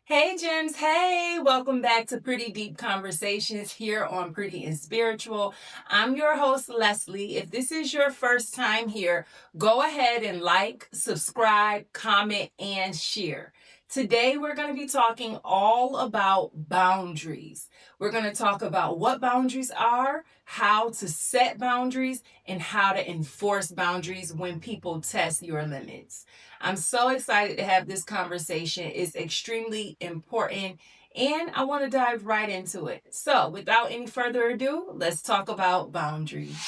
Hey, Gems. Hey, welcome back to Pretty Deep Conversations here on Pretty and Spiritual. I'm your host, Leslie. If this is your first time here, go ahead and like, subscribe, comment, and share. Today, we're going to be talking all about boundaries. We're going to talk about what boundaries are, how to set boundaries, and how to enforce boundaries when people test your limits. I'm so excited to have this conversation. It's extremely important, and I want to dive right into it. So, without any further ado, let's talk about boundaries.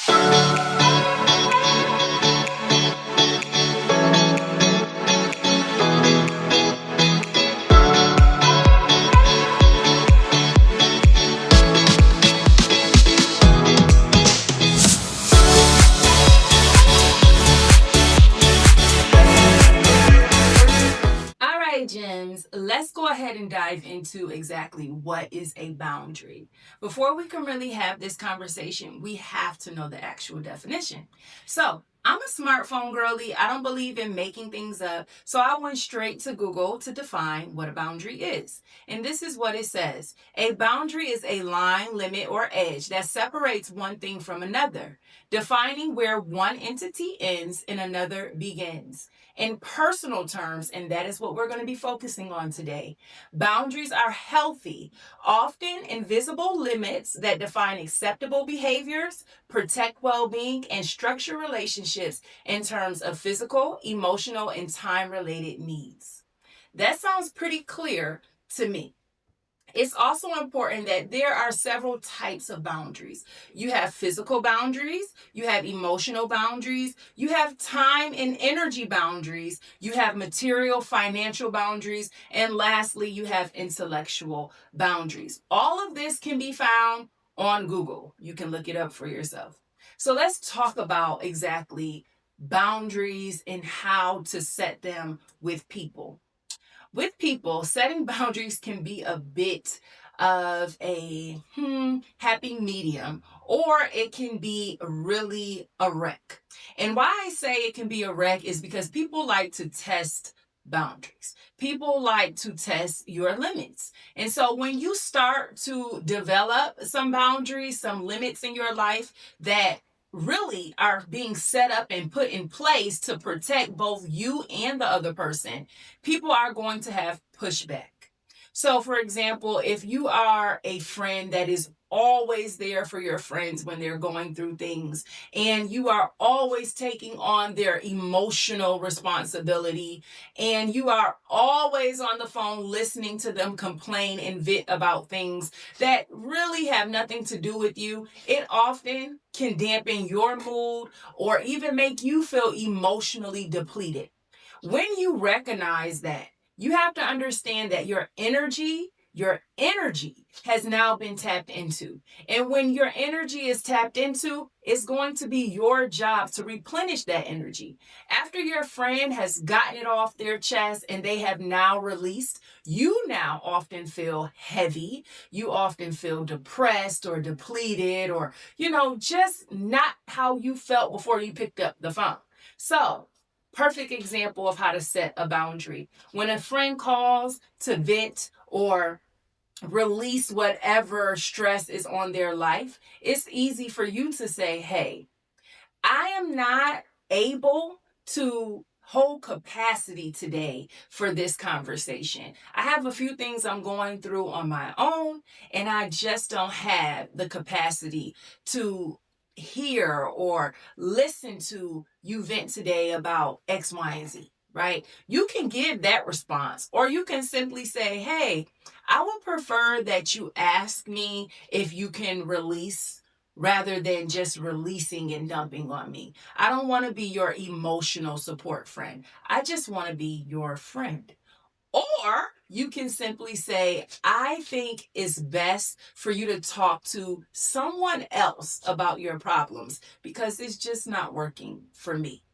All right, Gems, let's go ahead and dive into exactly what is a boundary. Before we can really have this conversation, we have to know the actual definition. So, I'm a smartphone girly. I don't believe in making things up. So I went straight to Google to define what a boundary is. And this is what it says. A boundary is a line, limit, or edge that separates one thing from another, defining where one entity ends and another begins in personal terms, and that is what we're going to be focusing on today. Boundaries are healthy, often invisible limits that define acceptable behaviors, protect well being, and structure relationships in terms of physical, emotional, and time related needs. That sounds pretty clear to me. It's also important that there are several types of boundaries. You have physical boundaries, you have emotional boundaries, you have time and energy boundaries, you have material, financial boundaries, and lastly, you have intellectual boundaries. All of this can be found on Google. You can look it up for yourself. So let's talk about exactly boundaries and how to set them with people. With people, setting boundaries can be a bit of a happy medium, or it can be really a wreck. And why I say it can be a wreck is because people like to test boundaries. People like to test your limits. And so when you start to develop some boundaries, some limits in your life that really are being set up and put in place to protect both you and the other person, people are going to have pushback. So, for example, if you are a friend that is always there for your friends when they're going through things, and you are always taking on their emotional responsibility, and you are always on the phone listening to them complain and vent about things that really have nothing to do with you, it often can dampen your mood or even make you feel emotionally depleted. When you recognize that, you have to understand that your energy has now been tapped into. And when your energy is tapped into, it's going to be your job to replenish that energy. After your friend has gotten it off their chest and they have now released, you now often feel heavy. You often feel depressed or depleted or, just not how you felt before you picked up the phone. So, perfect example of how to set a boundary. When a friend calls to vent or release whatever stress is on their life, it's easy for you to say, hey, I am not able to hold capacity today for this conversation. I have a few things I'm going through on my own, and I just don't have the capacity to hear or listen to you vent today about X, Y, and Z. Right? You can give that response, or you can simply say, hey, I would prefer that you ask me if you can release rather than just releasing and dumping on me. I don't want to be your emotional support friend. I just want to be your friend. Or you can simply say, I think it's best for you to talk to someone else about your problems because it's just not working for me.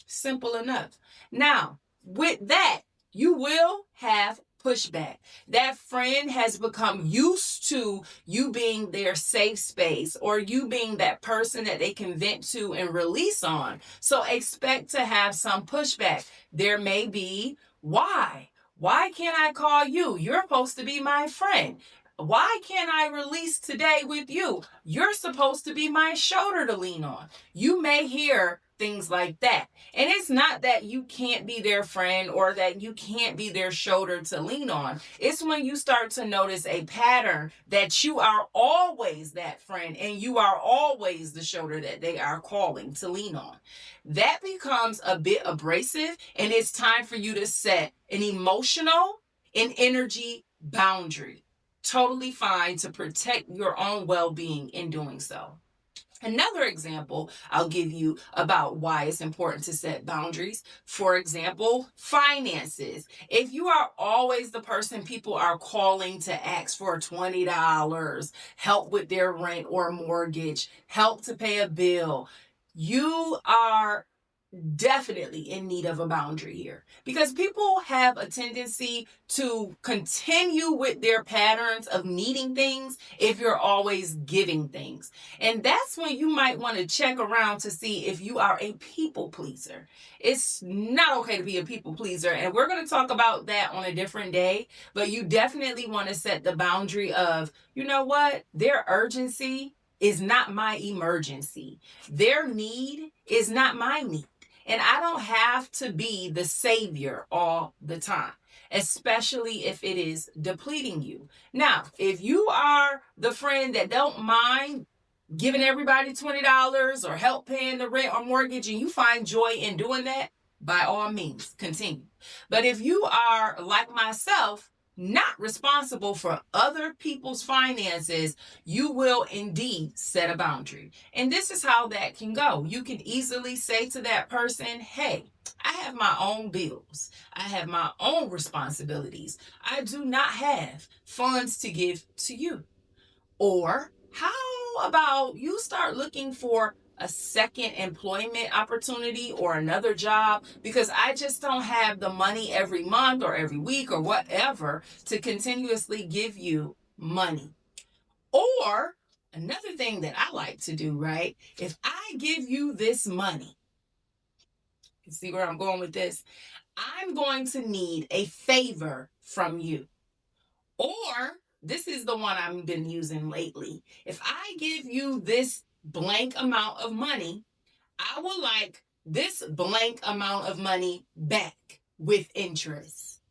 Simple enough. Now, with that, you will have pushback. That friend has become used to you being their safe space or you being that person that they can vent to and release on. So expect to have some pushback. There may be, why? Why can't I call you? You're supposed to be my friend. Why can't I release today with you? You're supposed to be my shoulder to lean on. You may hear things like that. And it's not that you can't be their friend or that you can't be their shoulder to lean on. It's when you start to notice a pattern that you are always that friend and you are always the shoulder that they are calling to lean on. That becomes a bit abrasive, and it's time for you to set an emotional and energy boundary. Totally fine to protect your own well-being in doing so. Another example I'll give you about why it's important to set boundaries. For example, finances. If you are always the person people are calling to ask for $20, help with their rent or mortgage, help to pay a bill, you are definitely in need of a boundary here, because people have a tendency to continue with their patterns of needing things if you're always giving things. And that's when you might want to check around to see if you are a people pleaser. It's not okay to be a people pleaser, and we're going to talk about that on a different day, but you definitely want to set the boundary of, you know what, their urgency is not my emergency. Their need is not my need. And I don't have to be the savior all the time, especially if it is depleting you. Now, if you are the friend that don't mind giving everybody $20 or help paying the rent or mortgage, and you find joy in doing that, by all means, continue. But if you are like myself, not responsible for other people's finances, you will indeed set a boundary. And this is how that can go. You can easily say to that person, hey, I have my own bills. I have my own responsibilities. I do not have funds to give to you. Or how about you start looking for a second employment opportunity or another job, because I just don't have the money every month or every week or whatever to continuously give you money. Or another thing that I like to do, right? If I give you this money, you see where I'm going with this? I'm going to need a favor from you. Or this is the one I've been using lately. If I give you this blank amount of money, I would like this blank amount of money back with interest.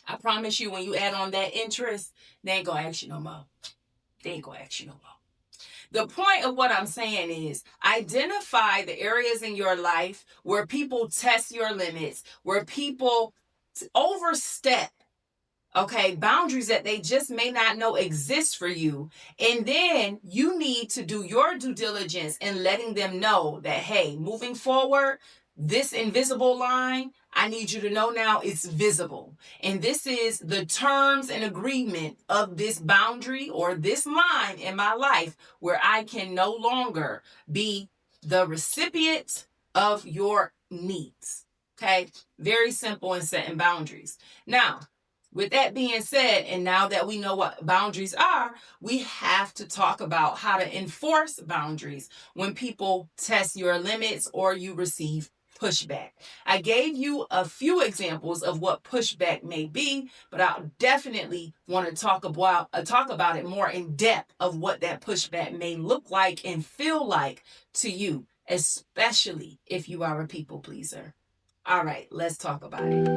I promise you, when you add on that interest, they ain't gonna ask you no more. They ain't gonna ask you no more. The point of what I'm saying is identify the areas in your life where people test your limits, where people overstep, okay, boundaries that they just may not know exist for you. And then you need to do your due diligence in letting them know that, hey, moving forward, this invisible line, I need you to know now it's visible. And this is the terms and agreement of this boundary or this line in my life where I can no longer be the recipient of your needs. Okay, very simple in setting boundaries. Now, with that being said, and now that we know what boundaries are, we have to talk about how to enforce boundaries when people test your limits or you receive pushback. I gave you a few examples of what pushback may be, but I definitely want to talk about it more in depth of what that pushback may look like and feel like to you, especially if you are a people pleaser. All right, let's talk about it.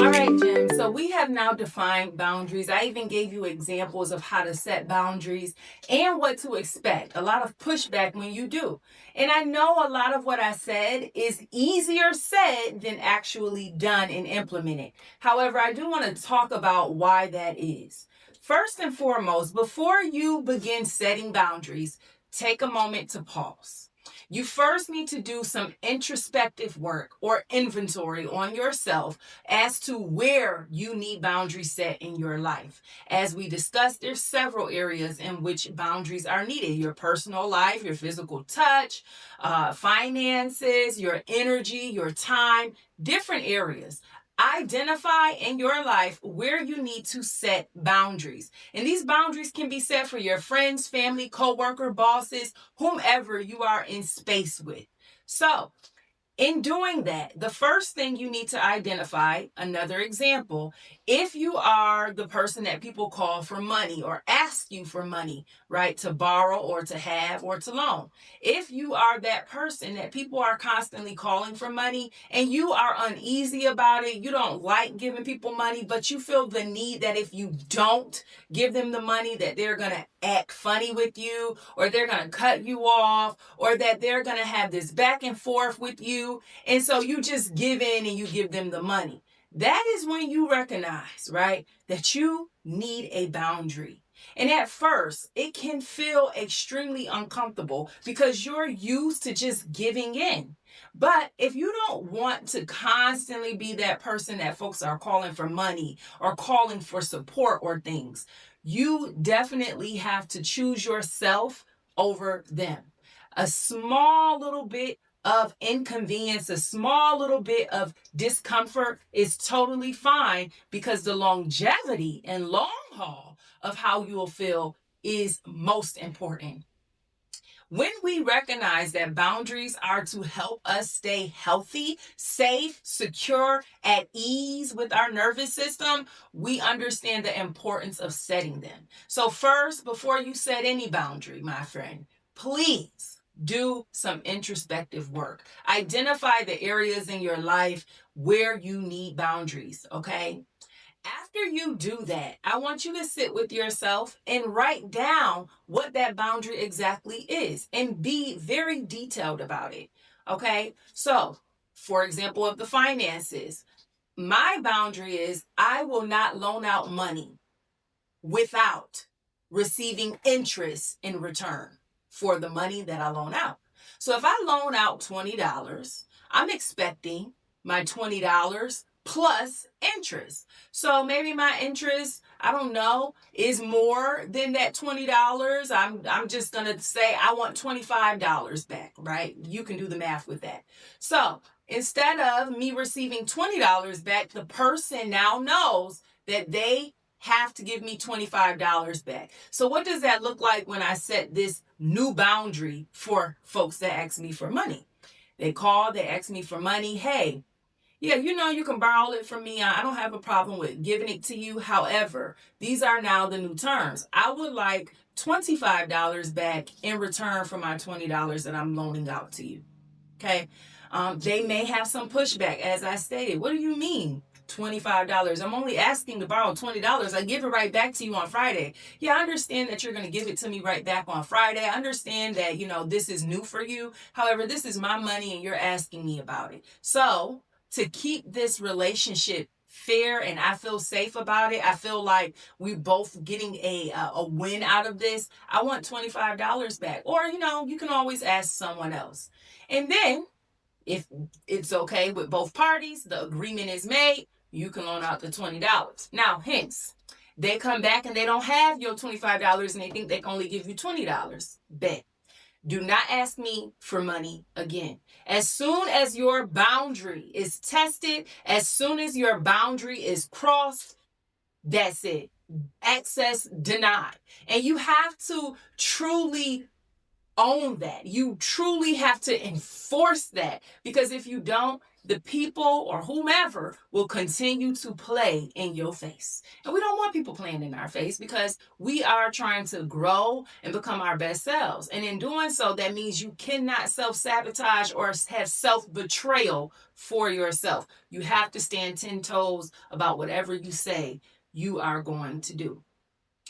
All right, Jim. So we have now defined boundaries. I even gave you examples of how to set boundaries and what to expect. A lot of pushback when you do. And I know a lot of what I said is easier said than actually done and implemented. However, I do want to talk about why that is. First and foremost, before you begin setting boundaries, take a moment to pause. You first need to do some introspective work or inventory on yourself as to where you need boundaries set in your life. As we discussed, there's several areas in which boundaries are needed. Your personal life, your physical touch, finances, your energy, your time, different areas. Identify in your life where you need to set boundaries. And these boundaries can be set for your friends, family, coworker, bosses, whomever you are in space with. So, In doing that, the first thing you need to identify, another example, if you are the person that people call for money or ask you for money, right, to borrow or to have or to loan. If you are that person that people are constantly calling for money and you are uneasy about it, you don't like giving people money, but you feel the need that if you don't give them the money, that they're going to act funny with you, or they're going to cut you off, or that they're going to have this back and forth with you. And so you just give in and you give them the money. That is when you recognize, right, that you need a boundary. And at first, it can feel extremely uncomfortable because you're used to just giving in. But if you don't want to constantly be that person that folks are calling for money or calling for support or things, you definitely have to choose yourself over them. A small little bit of inconvenience, a small little bit of discomfort is totally fine, because the longevity and long haul of how you'll feel is most important. When we recognize that boundaries are to help us stay healthy, safe, secure, at ease with our nervous system, we understand the importance of setting them. So first, before you set any boundary, my friend, please do some introspective work. Identify the areas in your life where you need boundaries, okay? After you do that, I want you to sit with yourself and write down what that boundary exactly is and be very detailed about it. Okay? So, for example, of the finances, my boundary is I will not loan out money without receiving interest in return for the money that I loan out. So if I loan out $20, I'm expecting my $20 plus interest. So maybe my interest, I don't know, is more than that $20. I'm just going to say I want $25 back, right? You can do the math with that. So instead of me receiving $20 back, the person now knows that they have to give me $25 back. So what does that look like when I set this new boundary for folks that ask me for money? They call, they ask me for money. Hey, yeah, you can borrow it from me. I don't have a problem with giving it to you. However, these are now the new terms. I would like $25 back in return for my $20 that I'm loaning out to you. Okay. They may have some pushback, as I stated. What do you mean? $25. I'm only asking to borrow $20. I give it right back to you on Friday. Yeah, I understand that you're going to give it to me right back on Friday. I understand that, this is new for you. However, this is my money and you're asking me about it. So to keep this relationship fair and I feel safe about it, I feel like we both getting a win out of this, I want $25 back. Or, you can always ask someone else. And then if it's okay with both parties, the agreement is made, you can loan out the $20. Now, hence, they come back and they don't have your $25 and they think they can only give you $20. Bet. Do not ask me for money again. As soon as your boundary is tested, as soon as your boundary is crossed, that's it. Access denied. And you have to truly own that. You truly have to enforce that, because if you don't, the people or whomever will continue to play in your face. And we don't want people playing in our face, because we are trying to grow and become our best selves. And in doing so, that means you cannot self-sabotage or have self-betrayal for yourself. You have to stand 10 toes about whatever you say you are going to do.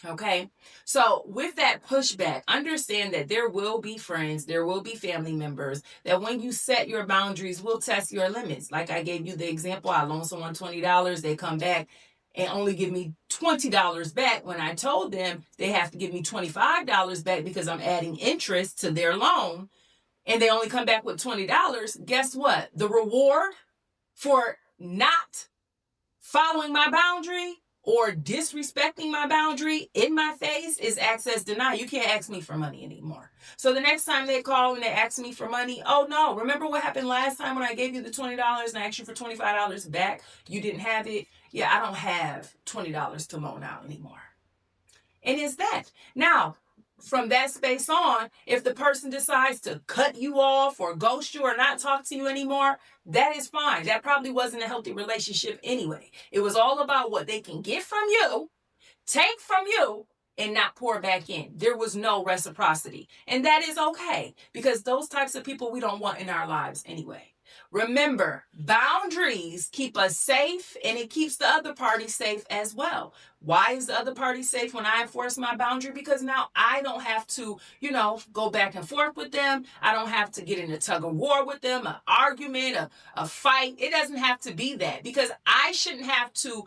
Okay, so with that pushback, understand that there will be friends, there will be family members that when you set your boundaries will test your limits. Like I gave you the example, I loan someone $20, they come back and only give me $20 back when I told them they have to give me $25 back because I'm adding interest to their loan, and they only come back with $20. Guess what? The reward for not following my boundary or disrespecting my boundary in my face is access denied. You can't ask me for money anymore. So the next time they call and they ask me for money, oh no, remember what happened last time when I gave you the $20 and I asked you for $25 back? You didn't have it. Yeah, I don't have $20 to loan out anymore. And it's that. Now, from that space on, if the person decides to cut you off or ghost you or not talk to you anymore, that is fine. That probably wasn't a healthy relationship anyway. It was all about what they can get from you, take from you, and not pour back in. There was no reciprocity. And that is okay, because those types of people we don't want in our lives anyway. Remember, boundaries keep us safe, and it keeps the other party safe as well. Why is the other party safe when I enforce my boundary? Because now I don't have to, go back and forth with them. I don't have to get in a tug of war with them, an argument, a fight. It doesn't have to be that, because I shouldn't have to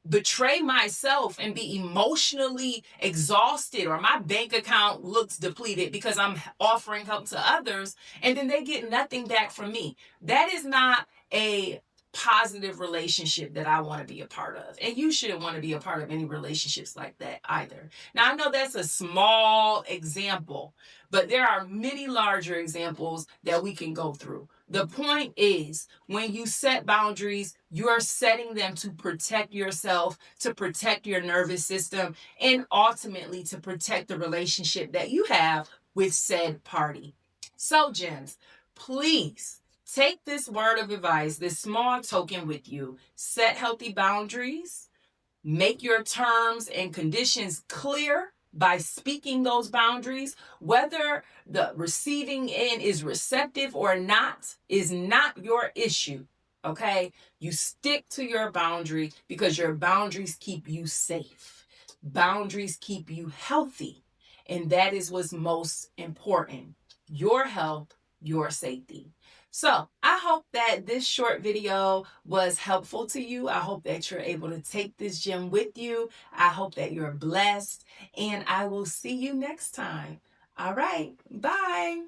betray myself and be emotionally exhausted, or my bank account looks depleted because I'm offering help to others and then they get nothing back from me. That is not a positive relationship that I want to be a part of. And you shouldn't want to be a part of any relationships like that either. Now, I know that's a small example, but there are many larger examples that we can go through. The point is, when you set boundaries, you're setting them to protect yourself, to protect your nervous system, and ultimately to protect the relationship that you have with said party. So, gems, please take this word of advice, this small token with you. Set healthy boundaries. Make your terms and conditions clear by speaking those boundaries. Whether the receiving end is receptive or not is not your issue. Okay? You stick to your boundary, because your boundaries keep you safe. Boundaries keep you healthy. And that is what's most important. Your health, your safety. So I hope that this short video was helpful to you. I hope that you're able to take this gem with you. I hope that you're blessed, and I will see you next time. All right, bye.